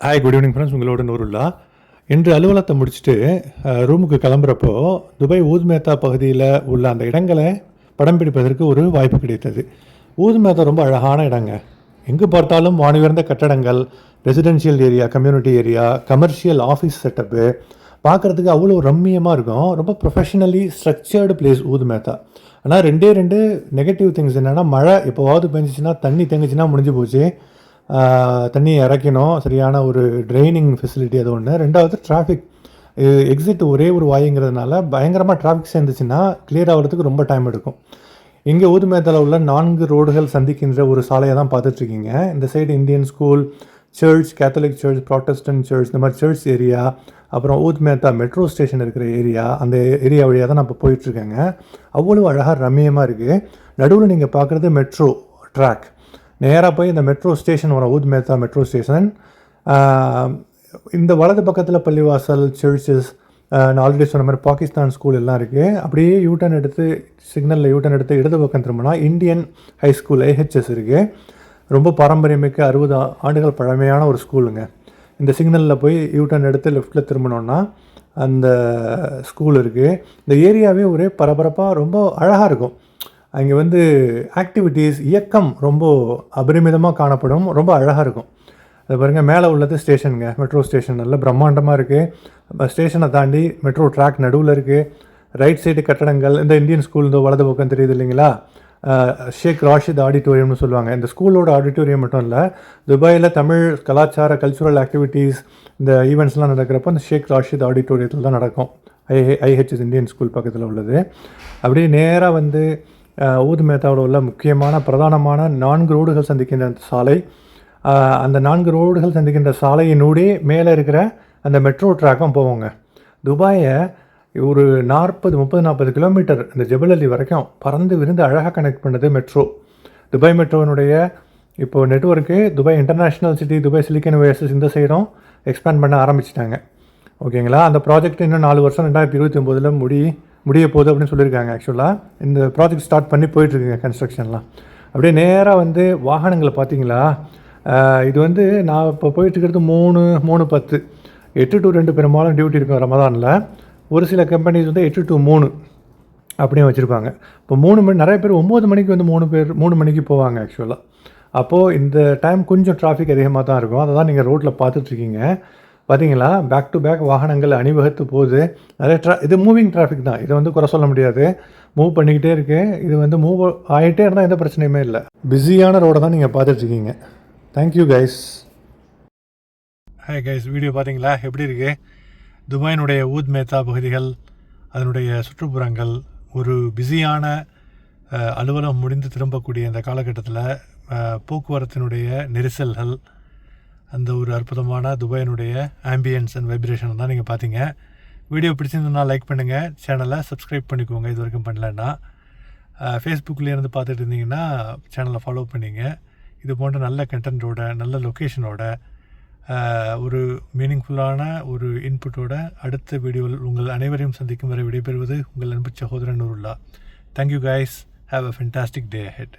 Hi, good evening friends. உங்களோட நூருல்லா. இன்று அலுவலகத்தை முடிச்சுட்டு ரூமுக்கு கிளம்புறப்போ துபாய் ஊத் மேத்தா பகுதியில் உள்ள அந்த இடங்களை படம் பிடிப்பதற்கு ஒரு வாய்ப்பு கிடைத்தது. ஊத் மேத்தா ரொம்ப அழகான இடங்க. எங்கே பார்த்தாலும் வானுயர்ந்த கட்டடங்கள், residential area, community area, commercial office setup பார்க்குறதுக்கு அவ்வளோ ரம்மியமாக இருக்கும். ரொம்ப ப்ரொஃபஷனலி ஸ்ட்ரக்சர்டு பிளேஸ் ஊத் மேத்தா. ஆனால் ரெண்டு நெகட்டிவ் திங்ஸ் என்னென்னா, மழை எப்போவாவது பெஞ்சிச்சின்னா தண்ணி தேங்கிச்சின்னா முடிஞ்சு போச்சு. தண்ணி இறக்கணும், சரியான ஒரு ட்ரைனிங் ஃபெசிலிட்டி அது ஒன்று. ரெண்டாவது டிராஃபிக், எக்ஸிட் ஒரே ஒரு வாயுங்கிறதுனால பயங்கரமாக டிராஃபிக் சேர்ந்துச்சுன்னா கிளியர் ஆகிறதுக்கு ரொம்ப டைம் எடுக்கும். இங்கே ஊத் மேத்தாவில் உள்ள 4 ரோடுகள் சந்திக்கின்ற ஒரு சாலையை தான் பார்த்துட்ருக்கீங்க. இந்த side Indian school, church, catholic church, protestant church, இந்த மாதிரி சர்ச் ஏரியா, அப்புறம் ஊத் மேத்தா மெட்ரோ ஸ்டேஷன் இருக்கிற ஏரியா, அந்த ஏரியா வழியாக தான் நான் இப்போ போயிட்டுருக்கேங்க. அவ்வளோ அழகாக ரம்மியமாக இருக்குது. நடுவில் நீங்கள் பார்க்குறது மெட்ரோ ட்ராக். நேராக போய் இந்த மெட்ரோ ஸ்டேஷன் வரும், ஊத் மேத்தா மெட்ரோ ஸ்டேஷன். இந்த வலது பக்கத்தில் பள்ளிவாசல், சர்ச்சஸ், நான் ஆல்ரெடி சொன்ன மாதிரி பாகிஸ்தான் ஸ்கூல் எல்லாம் இருக்குது. அப்படியே யூட்டர்ன் எடுத்து சிக்னலில் யூட்டர்ன் எடுத்து இடது பக்கம் திரும்பினா இந்தியன் ஹை ஸ்கூல் AHS இருக்குது. ரொம்ப பாரம்பரியமிக்க 60 ஆண்டுகள் பழமையான ஒரு ஸ்கூலுங்க. இந்த சிக்னலில் போய் யூட்டர்ன் எடுத்து லெஃப்ட்டில் திரும்பினோன்னா அந்த ஸ்கூல் இருக்குது. இந்த ஏரியாவே ஒரே பரபரப்பாக ரொம்ப அழகாக இருக்கும். அங்கே ஆக்டிவிட்டீஸ், இயக்கம் ரொம்ப அபரிமிதமாக காணப்படும். ரொம்ப அழகாக இருக்கும். அது பாருங்கள், மேலே உள்ளது ஸ்டேஷனுங்க, மெட்ரோ ஸ்டேஷன். நல்ல பிரம்மாண்டமாக இருக்குது. ஸ்டேஷனை தாண்டி மெட்ரோ ட்ராக் நடுவில் இருக்குது. ரைட் சைடு கட்டடங்கள், இந்த இந்தியன் ஸ்கூல் இந்த வலது பக்கம் தெரியுது இல்லைங்களா, ஷேக் ராஷித் ஆடிட்டோரியம்னு சொல்லுவாங்க. இந்த ஸ்கூலோட ஆடிட்டோரியம் மட்டும் இல்லை, துபாயில் தமிழ் கலாச்சார கல்ச்சுரல் ஆக்டிவிட்டீஸ், இந்த ஈவெண்ட்ஸ்லாம் நடக்கிறப்போ இந்த ஷேக் ராஷித் ஆடிட்டோரியத்தில் தான் நடக்கும். IHS இந்தியன் ஸ்கூல் பக்கத்தில் உள்ளது. அப்படியே நேராக ஊத் மேத்தாவில் உள்ள முக்கியமான பிரதானமான 4 ரோடுகள் சந்திக்கின்ற சாலை, அந்த 4 ரோடுகள் சந்திக்கின்ற சாலையினூடே மேலே இருக்கிற அந்த மெட்ரோ ட்ராக்கும் போவோங்க. துபாயை ஒரு 30-40 கிலோமீட்டர் இந்த ஜபல் அலி வரைக்கும் பறந்து விருந்து அழகாக கனெக்ட் பண்ணது மெட்ரோ. துபாய் மெட்ரோனுடைய இப்போது network Dubai international city, Dubai silicon OSS இந்த சைடும் எக்ஸ்பேண்ட் பண்ண ஆரம்பிச்சிட்டாங்க. ஓகேங்களா. அந்த ப்ராஜெக்ட் இன்னும் 4 வருஷம் 2029 முடிய போகுது அப்படின்னு சொல்லியிருக்காங்க. ஆக்சுவலாக இந்த ப்ராஜெக்ட் ஸ்டார்ட் பண்ணி போயிட்டுருக்குங்க கன்ஸ்ட்ரக்ஷன்லாம். அப்படியே நேராக வாகனங்களை பார்த்தீங்களா, இது நான் இப்போ போயிட்டுருக்கிறது 3:10, 8 to 2 பெரும்பாலும் டியூட்டி இருக்கும் ரமதானில். ஒரு சில கம்பெனிஸ் 8 to 3 அப்படியே வச்சுருப்பாங்க. இப்போ 3 மணி, நிறைய பேர் 9 மணிக்கு 3 மணிக்கு போவாங்க ஆக்சுவலாக. அப்போது இந்த டைம் கொஞ்சம் டிராஃபிக் அதிகமாக தான் இருக்கும். அதை தான் நீங்கள் ரோட்டில் பார்த்துட்ருக்கீங்க. பார்த்தீங்களா, பேக் டு பேக் வாகனங்கள் அணிவகுத்து போகுது. நிறைய இது மூவிங் டிராஃபிக் தான், இதை குறை சொல்ல முடியாது. மூவ் பண்ணிக்கிட்டே இருக்குது. இது மூவ் ஆகிட்டே இருந்தால் எந்த பிரச்சனையுமே இல்லை. பிஸியான ரோடை தான் நீங்கள் பார்த்துட்ருக்கீங்க. Thank you guys. Hi guys, video பார்த்தீங்களா எப்படி இருக்குது? துபாயினுடைய ஊத் மேத்தா பகுதிகள், அதனுடைய சுற்றுப்புறங்கள், ஒரு பிஸியான அலுவலகம் முடிந்து திரும்பக்கூடிய இந்த காலகட்டத்தில் போக்குவரத்தினுடைய நெரிசல்கள், அந்த ஒரு அற்புதமான துபாயினுடைய ஆம்பியன்ஸ் அண்ட் வைப்ரேஷன் தான் நீங்கள் பார்த்தீங்க. வீடியோ பிடிச்சிருந்ததுன்னா லைக் பண்ணுங்கள், சேனலை சப்ஸ்கிரைப் பண்ணிக்கோங்க இது வரைக்கும் பண்ணலன்னா. ஃபேஸ்புக்லேருந்து பார்த்துட்டு இருந்தீங்கன்னா சேனலை ஃபாலோ பண்ணிங்க. இது போன்ற நல்ல கண்டென்ட்டோட, நல்ல லொக்கேஷனோட, ஒரு மீனிங்ஃபுல்லான ஒரு இன்புட்டோட அடுத்த வீடியோவில் உங்கள் அனைவரையும் சந்திக்கும் வரை விடைபெறுவது உங்கள் அன்பு சகோதரன் Noorullah. Thank you guys. Have a fantastic day ahead.